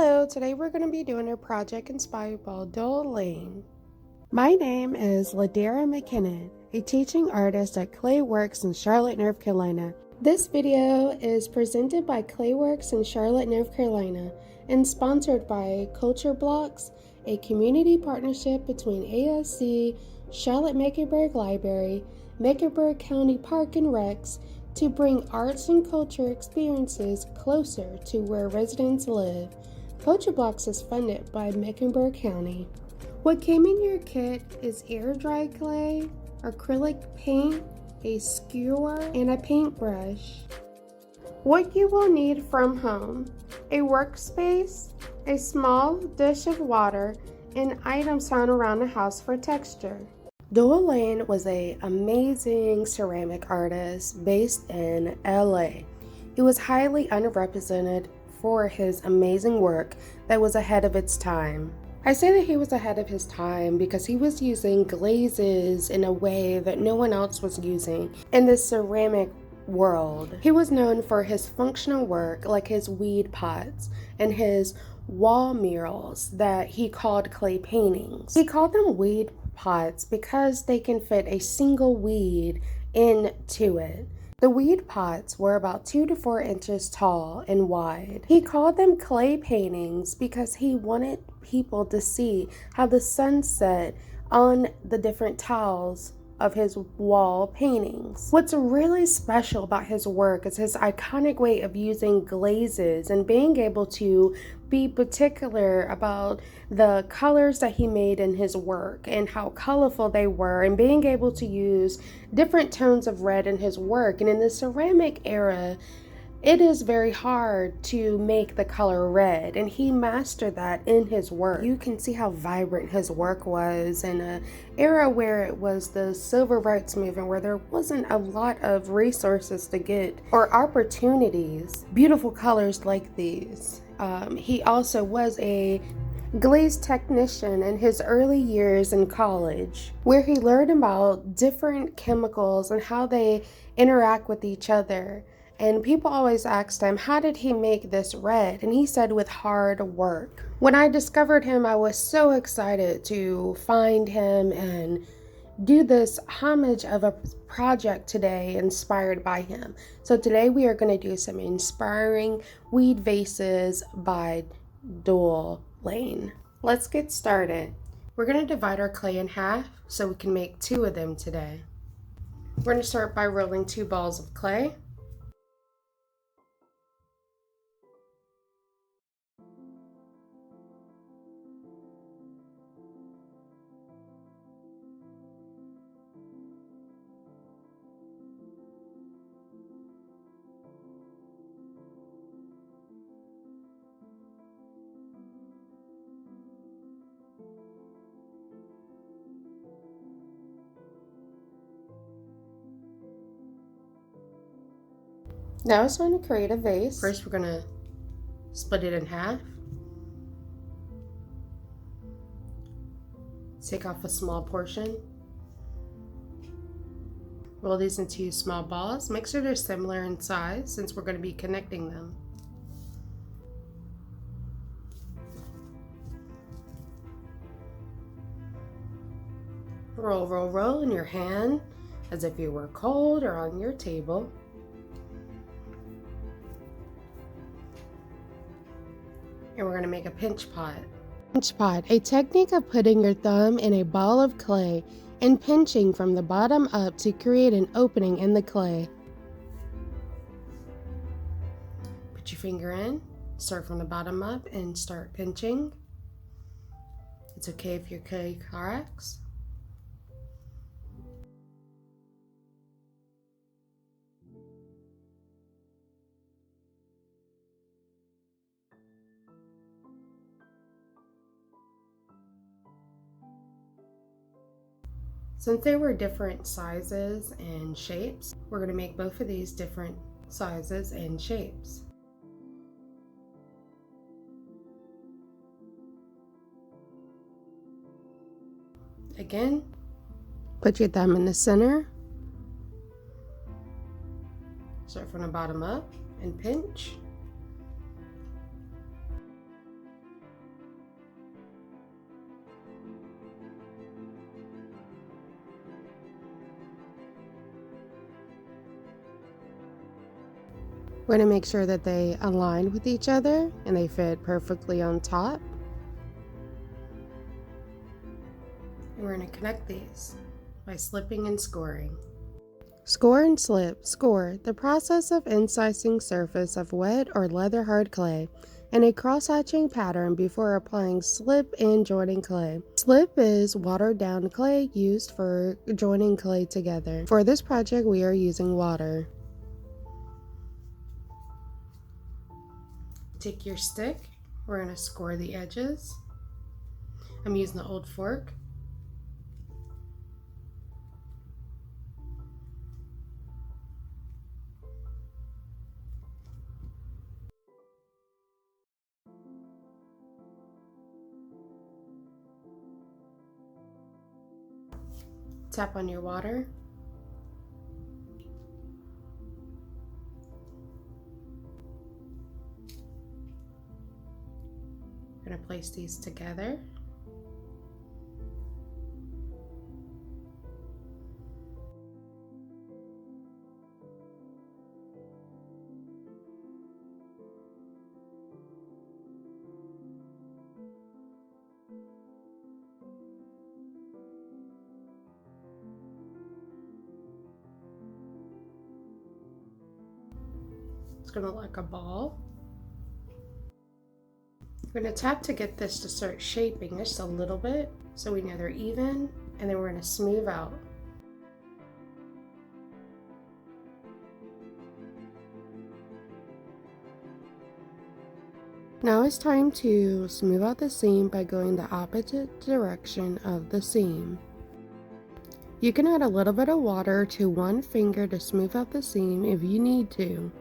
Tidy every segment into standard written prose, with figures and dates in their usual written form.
Hello, today we're going to be doing a project inspired by Doyle Lane. My name is LaDara McKinnon, a teaching artist at Clayworks in Charlotte, North Carolina. This video is presented by Clayworks in Charlotte, North Carolina, and sponsored by Culture Blocks, a community partnership between ASC, Charlotte Mecklenburg Library, Mecklenburg County Park and Recs, to bring arts and culture experiences closer to where residents live. Culture Blocks is funded by Mecklenburg County. What came in your kit is air-dried clay, acrylic paint, a skewer, and a paintbrush. What you will need from home: a workspace, a small dish of water, and items found around the house for texture. Doyle Lane was an amazing ceramic artist based in LA. He was highly underrepresented for his amazing work that was ahead of its time. I say that he was ahead of his time because he was using glazes in a way that no one else was using in the ceramic world. He was known for his functional work, like his weed pots and his wall murals that he called clay paintings. He called them weed pots because they can fit a single weed into it. The weed pots were about 2 to 4 inches tall and wide. He called them clay paintings because he wanted people to see how the sun set on the different tiles of his wall paintings. What's really special about his work is his iconic way of using glazes and being able to be particular about the colors that he made in his work and how colorful they were, and being able to use different tones of red in his work. And in the ceramic era, it is very hard to make the color red, and he mastered that in his work. You can see how vibrant his work was in an era where it was the civil rights movement, where there wasn't a lot of resources to get or opportunities. Beautiful colors like these. He also was a glaze technician in his early years in college, where he learned about different chemicals and how they interact with each other. And people always asked him, how did he make this red? And he said, with hard work. When I discovered him, I was so excited to find him and do this homage of a project today inspired by him. So today we are going to do some inspiring weed vases by Doyle Lane. Let's get started. We're going to divide our clay in half so we can make 2 of them today. We're going to start by rolling 2 balls of clay. Now it's time to create a vase. First, we're going to split it in half. Take off a small portion. Roll these into small balls. Make sure they're similar in size since we're going to be connecting them. Roll, roll, roll in your hand as if you were cold or on your table. And we're going to make a pinch pot. Pinch pot, a technique of putting your thumb in a ball of clay and pinching from the bottom up to create an opening in the clay. Put your finger in, start from the bottom up and start pinching. It's okay if your clay cracks. Since they were different sizes and shapes, we're going to make both of these different sizes and shapes. Again, put your thumb in the center, start from the bottom up and pinch. We're going to make sure that they align with each other and they fit perfectly on top. And we're going to connect these by slipping and scoring. Score and slip. Score, the process of incising surface of wet or leather hard clay in a cross-hatching pattern before applying slip and joining clay. Slip is watered down clay used for joining clay together. For this project, we are using water. Take your stick, we're going to score the edges. I'm using the old fork. Tap on your water. I'm going to place these together. It's going to look like a ball. We're going to tap to get this to start shaping just a little bit so we know they're even, and then we're going to smooth out. Now it's time to smooth out the seam by going the opposite direction of the seam. You can add a little bit of water to one finger to smooth out the seam if you need to.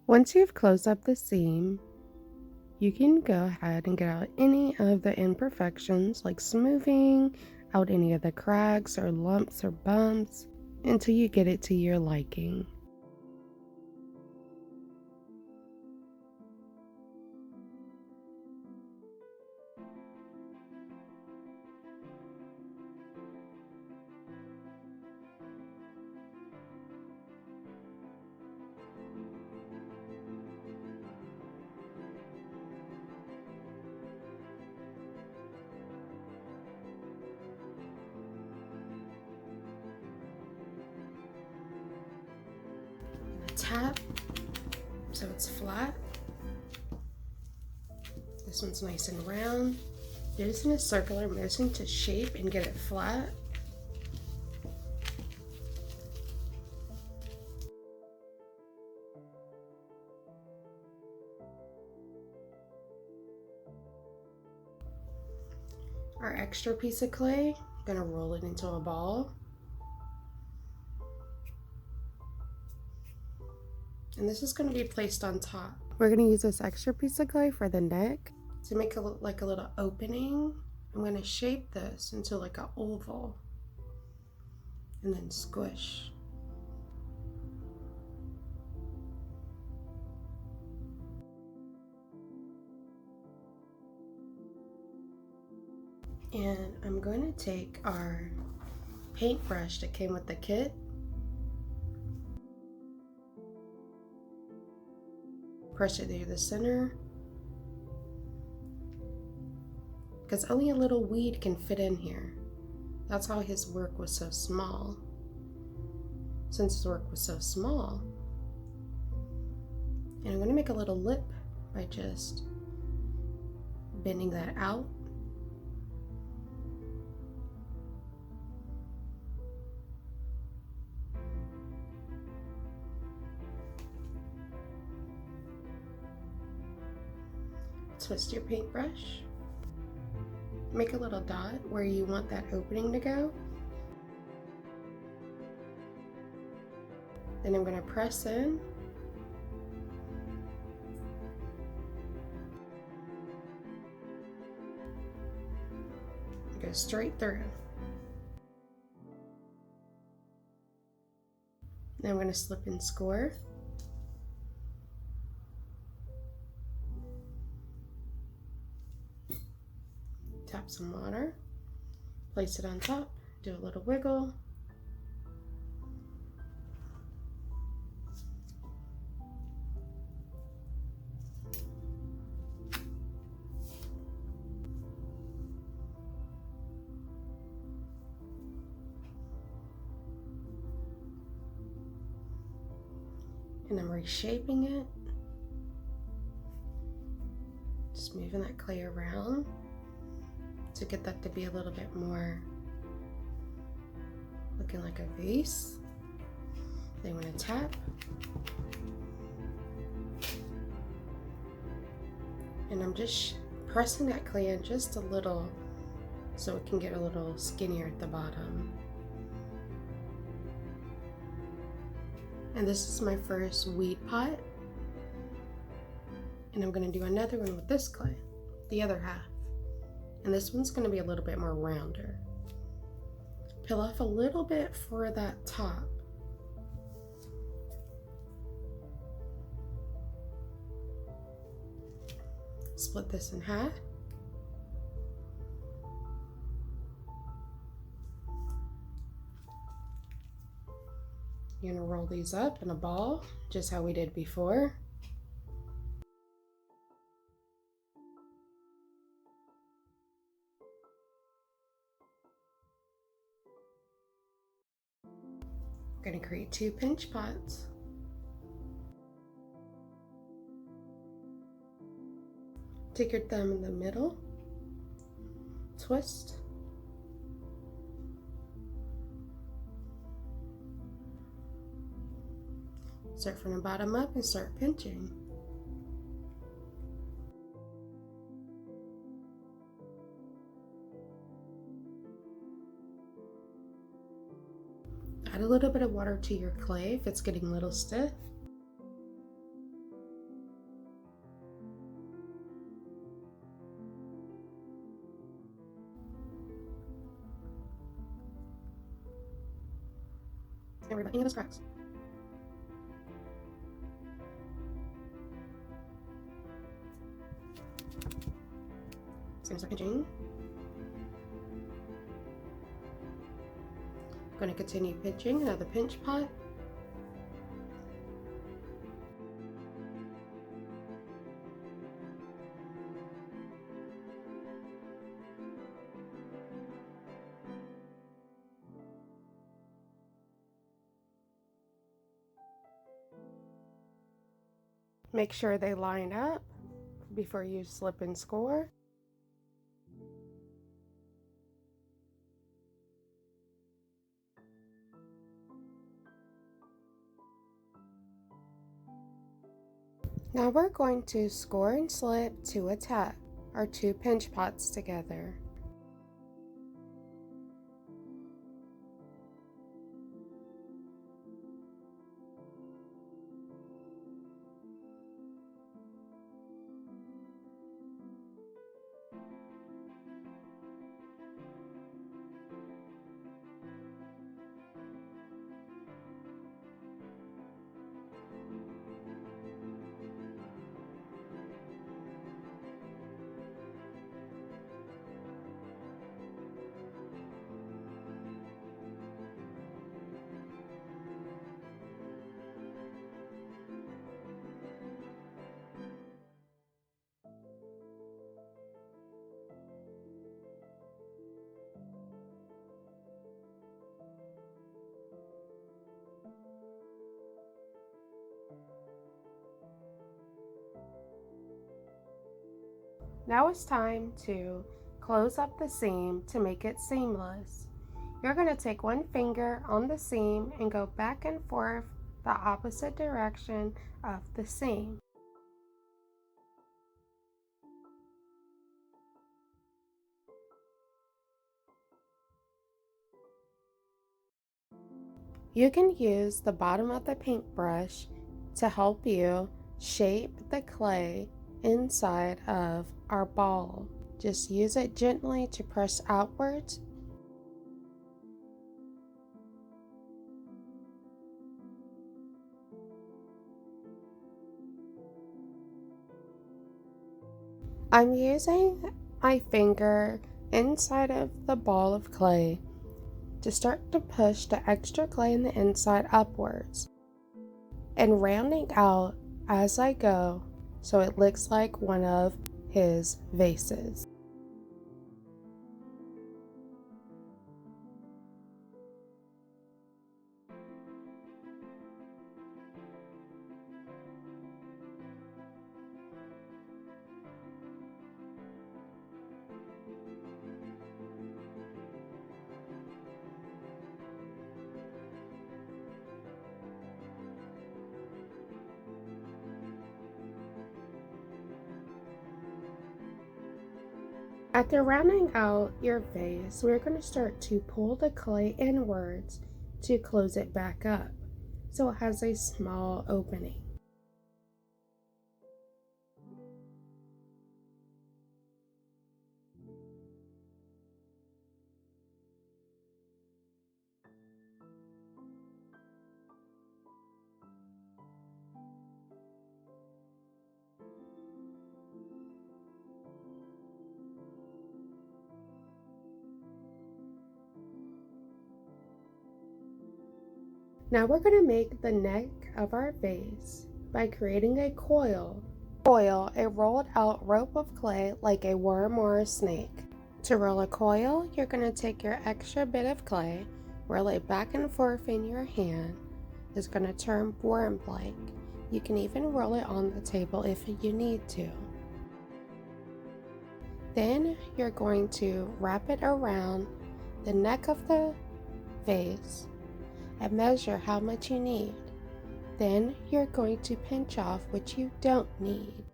Once you've closed up the seam, you can go ahead and get out any of the imperfections, like smoothing out any of the cracks or lumps or bumps until you get it to your liking. Tap so it's flat. This one's nice and round. You're just in a circular motion to shape and get it flat. Our extra piece of clay, I'm gonna roll it into a ball. And this is going to be placed on top. We're going to use this extra piece of clay for the neck to make like a little opening. I'm going to shape this into like an oval and then squish. And I'm going to take our paintbrush that came with the kit. Press it through the center, because only a little weed can fit in here. That's how his work was so small. Since his work was so small, and I'm going to make a little lip by just bending that out. Twist your paintbrush. Make a little dot where you want that opening to go. Then I'm going to press in. Go straight through. Now I'm going to slip and score. Tap some water, place it on top, do a little wiggle. And I'm reshaping it. Just moving that clay around to get that to be a little bit more looking like a vase. Then I'm going to tap. And I'm just pressing that clay in just a little so it can get a little skinnier at the bottom. And this is my first weed pot. And I'm going to do another one with this clay, the other half. And this one's going to be a little bit more rounder. Peel off a little bit for that top. Split this in half. You're going to roll these up in a ball, just how we did before. I'm going to create 2 pinch pots. Take your thumb in the middle, twist. Start from the bottom up and start pinching. Add a little bit of water to your clay if it's getting a little stiff. And worry about any of those cracks. So I'm going to start pinching. I'm going to continue pinching, another pinch pot. Make sure they line up before you slip and score. Now we're going to score and slip to a tap, our 2 pinch pots together. Now it's time to close up the seam to make it seamless. You're going to take one finger on the seam and go back and forth the opposite direction of the seam. You can use the bottom of the paintbrush to help you shape the clay inside of our ball. Just use it gently to press outwards. I'm using my finger inside of the ball of clay to start to push the extra clay in the inside upwards and rounding out as I go so it looks like one of his vases. After rounding out your vase, we're going to start to pull the clay inwards to close it back up so it has a small opening. Now we're going to make the neck of our vase by creating a coil. Coil a rolled out rope of clay like a worm or a snake. To roll a coil, you're going to take your extra bit of clay, roll it back and forth in your hand. It's going to turn worm-like. You can even roll it on the table if you need to. Then you're going to wrap it around the neck of the vase and measure how much you need. Then you're going to pinch off what you don't need.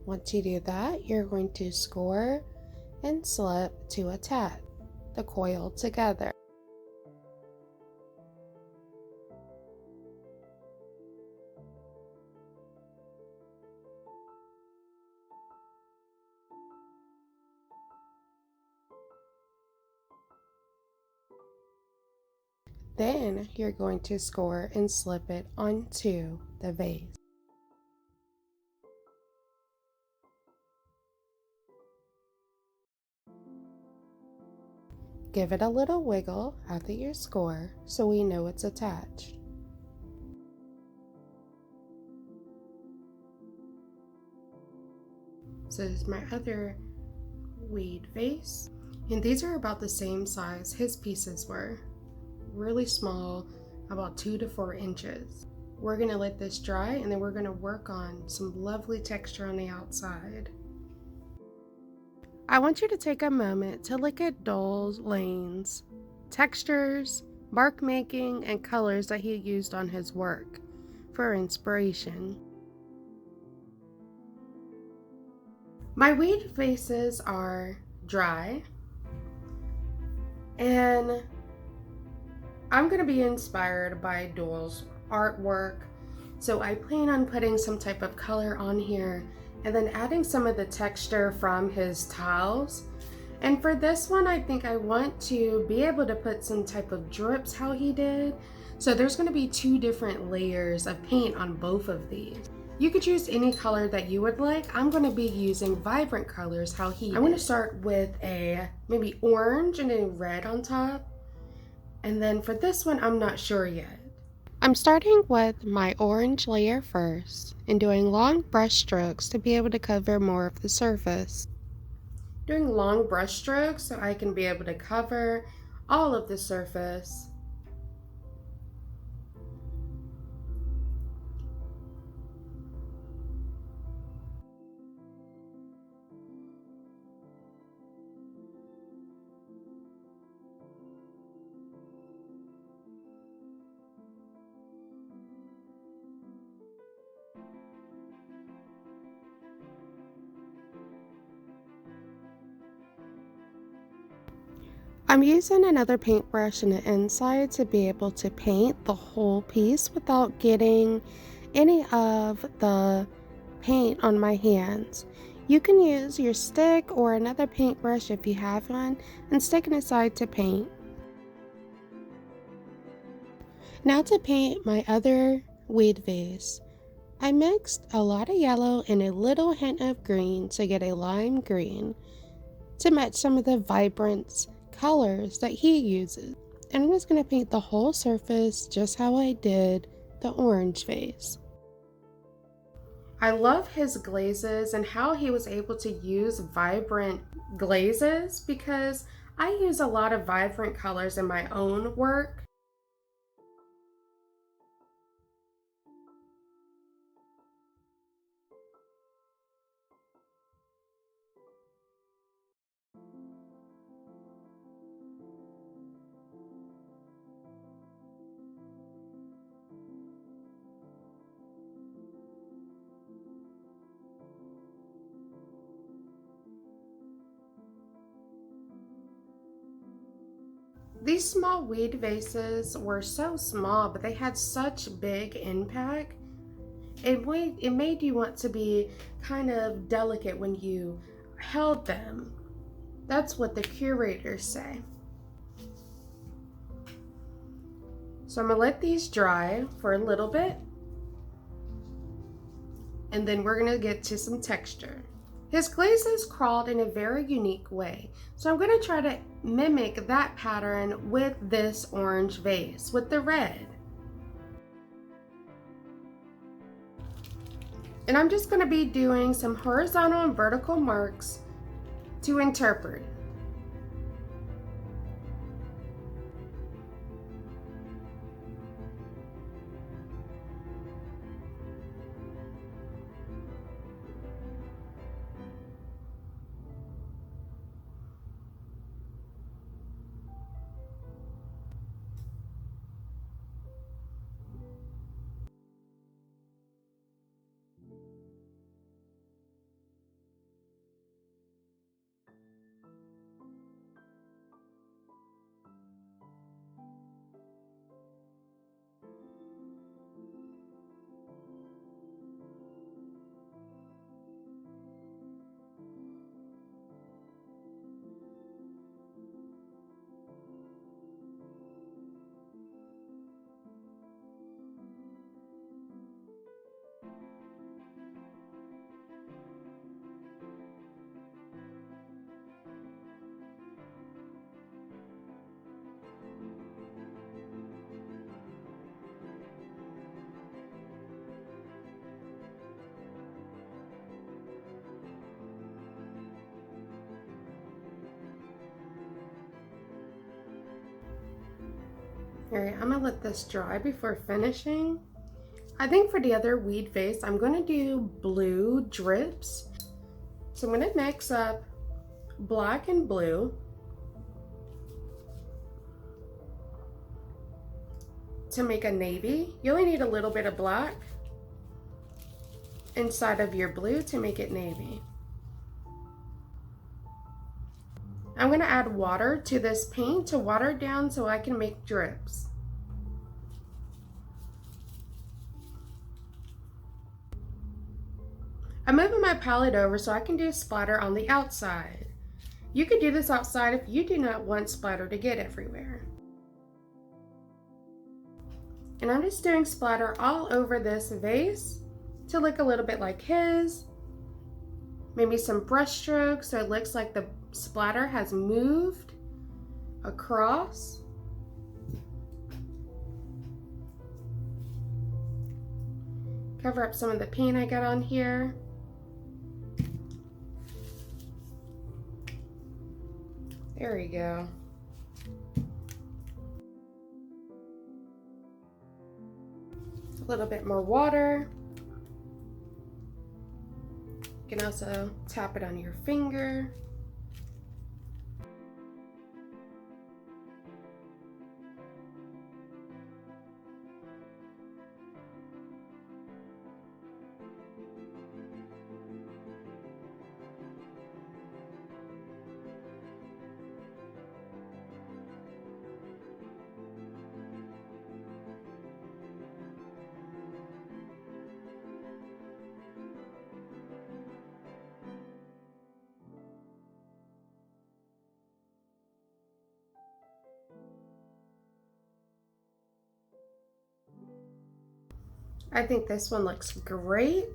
Once you do that, you're going to score and slip to attach the coil together. Then you're going to score and slip it onto the vase. Give it a little wiggle after your score so we know it's attached. So this is my other weed vase, and these are about the same size his pieces were. Really small, about 2 to 4 inches. We're going to let this dry and then we're going to work on some lovely texture on the outside. I want you to take a moment to look at Doyle Lane's textures, mark making, and colors that he used on his work for inspiration. My weed vases are dry, and I'm going to be inspired by Doyle's artwork, so I plan on putting some type of color on here and then adding some of the texture from his tiles. And for this one, I think I want to be able to put some type of drips how he did. So there's going to be 2 different layers of paint on both of these. You could choose any color that you would like. I'm going to be using vibrant colors how he did. I'm going to start with a maybe orange and then red on top. And then for this one, I'm not sure yet. I'm starting with my orange layer first and doing long brush strokes to be able to cover more of the surface. Doing long brush strokes so I can be able to cover all of the surface. I'm using another paintbrush in the inside to be able to paint the whole piece without getting any of the paint on my hands. You can use your stick or another paintbrush if you have one and stick it aside to paint. Now to paint my other weed vase. I mixed a lot of yellow and a little hint of green to get a lime green to match some of the vibrant colors that he uses. And I'm just going to paint the whole surface just how I did the orange vase. I love his glazes and how he was able to use vibrant glazes because I use a lot of vibrant colors in my own work. These small weed vases were so small, but they had such big impact. It made you want to be kind of delicate when you held them. That's what the curators say. So I'm gonna let these dry for a little bit, and then we're gonna get to some texture. His glazes crawled in a very unique way, so I'm gonna try to mimic that pattern with this orange vase, with the red. And I'm just gonna be doing some horizontal and vertical marks to interpret. All right, I'm gonna let this dry before finishing. I think for the other weed vase, I'm gonna do blue drips. So I'm gonna mix up black and blue to make a navy. You only need a little bit of black inside of your blue to make it navy. I'm gonna add water to this paint to water it down so I can make drips. I'm moving my palette over so I can do splatter on the outside. You can do this outside if you do not want splatter to get everywhere. And I'm just doing splatter all over this vase to look a little bit like his. Maybe some brush strokes so it looks like the splatter has moved across. Cover up some of the paint I got on here. There we go. A little bit more water. You can also tap it on your finger. I think this one looks great.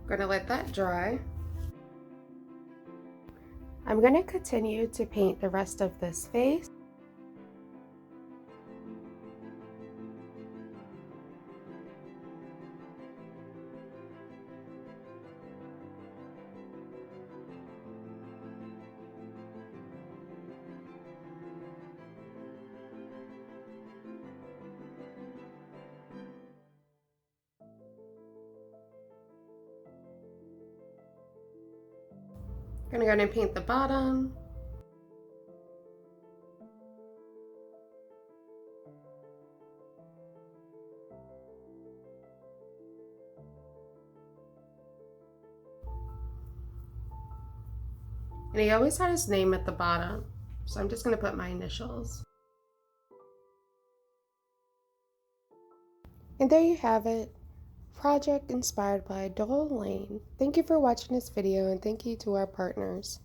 I'm gonna let that dry. I'm gonna continue to paint the rest of this vase. Gonna go ahead and paint the bottom. And he always had his name at the bottom, so I'm just gonna put my initials. And there you have it. Project inspired by Doyle Lane. Thank you for watching this video, and thank you to our partners.